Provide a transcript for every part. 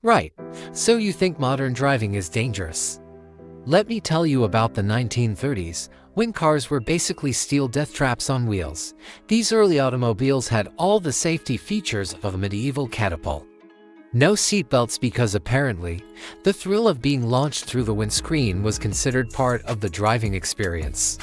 Right, so you think modern driving is dangerous? Let me tell you about the 1930s, when cars were basically steel death traps on wheels. These early automobiles had all the safety features of a medieval catapult. No seatbelts because apparently, the thrill of being launched through the windscreen was considered part of the driving experience.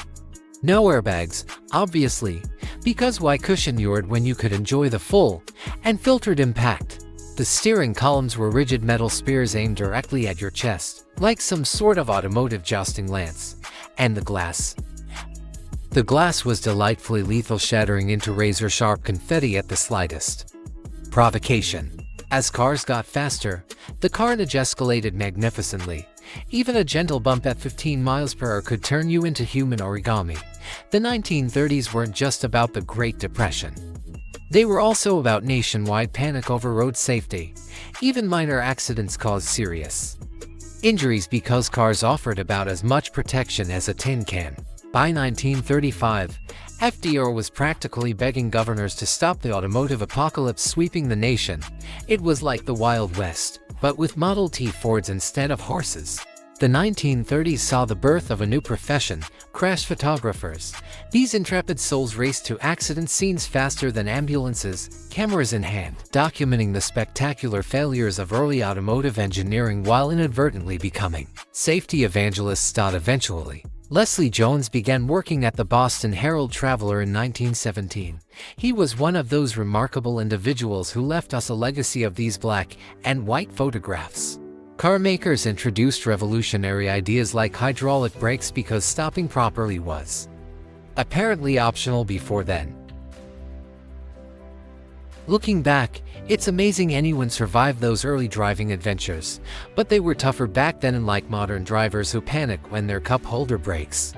No airbags, obviously, because why cushion yourself when you could enjoy the full, unfiltered impact? The steering columns were rigid metal spears aimed directly at your chest, like some sort of automotive jousting lance. And the glass. The glass was delightfully lethal, shattering into razor-sharp confetti at the slightest provocation. As cars got faster, the carnage escalated magnificently. Even a gentle bump at 15 miles per hour could turn you into human origami. The 1930s weren't just about the Great Depression. They were also about nationwide panic over road safety. Even minor accidents caused serious injuries because cars offered about as much protection as a tin can. By 1935, FDR was practically begging governors to stop the automotive apocalypse sweeping the nation. It was like the Wild West, but with Model T Fords instead of horses. The 1930s saw the birth of a new profession, crash photographers. These intrepid souls raced to accident scenes faster than ambulances, cameras in hand, documenting the spectacular failures of early automotive engineering while inadvertently becoming safety evangelists. Eventually, Leslie Jones began working at the Boston Herald-Traveler in 1917. He was one of those remarkable individuals who left us a legacy of these black and white photographs. Car makers introduced revolutionary ideas like hydraulic brakes because stopping properly was apparently optional before then. Looking back, it's amazing anyone survived those early driving adventures, but they were tougher back then, unlike modern drivers who panic when their cup holder breaks.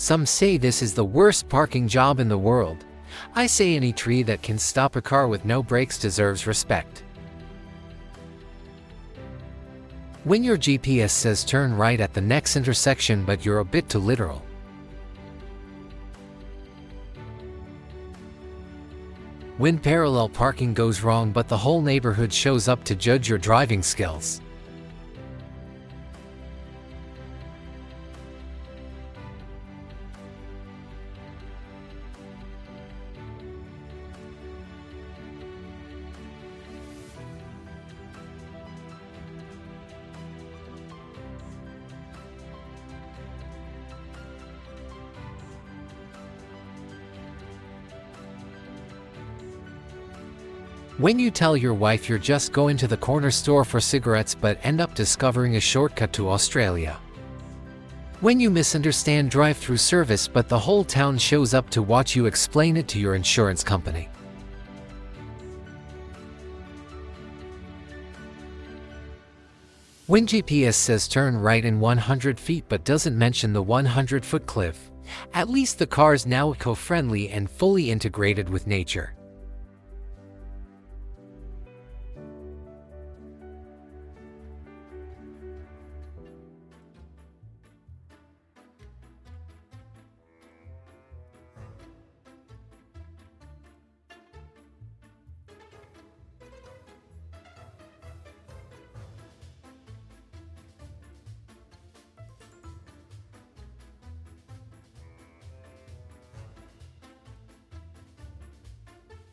Some say this is the worst parking job in the world. I say any tree that can stop a car with no brakes deserves respect. When your GPS says turn right at the next intersection but you're a bit too literal. When parallel parking goes wrong but the whole neighborhood shows up to judge your driving skills. When you tell your wife you're just going to the corner store for cigarettes but end up discovering a shortcut to Australia. When you misunderstand drive-through service but the whole town shows up to watch you explain it to your insurance company. When GPS says turn right in 100 feet but doesn't mention the 100-foot cliff. At least the car's now eco-friendly and fully integrated with nature.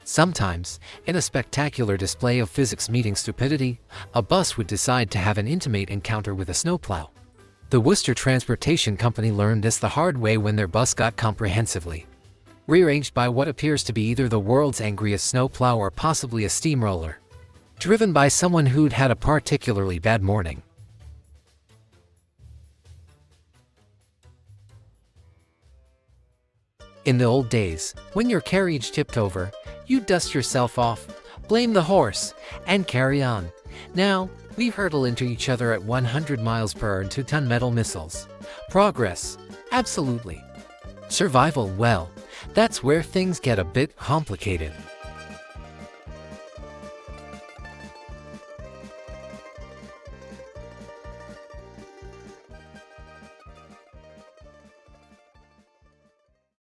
Sometimes, in a spectacular display of physics meeting stupidity, a bus would decide to have an intimate encounter with a snowplow. The Worcester Transportation Company learned this the hard way when their bus got comprehensively rearranged by what appears to be either the world's angriest snowplow or possibly a steamroller, driven by someone who'd had a particularly bad morning. In the old days, when your carriage tipped over, you'd dust yourself off, blame the horse, and carry on. Now, we hurtle into each other at 100 miles per hour into 10 metal missiles. Progress? Absolutely. Survival? Well, that's where things get a bit complicated.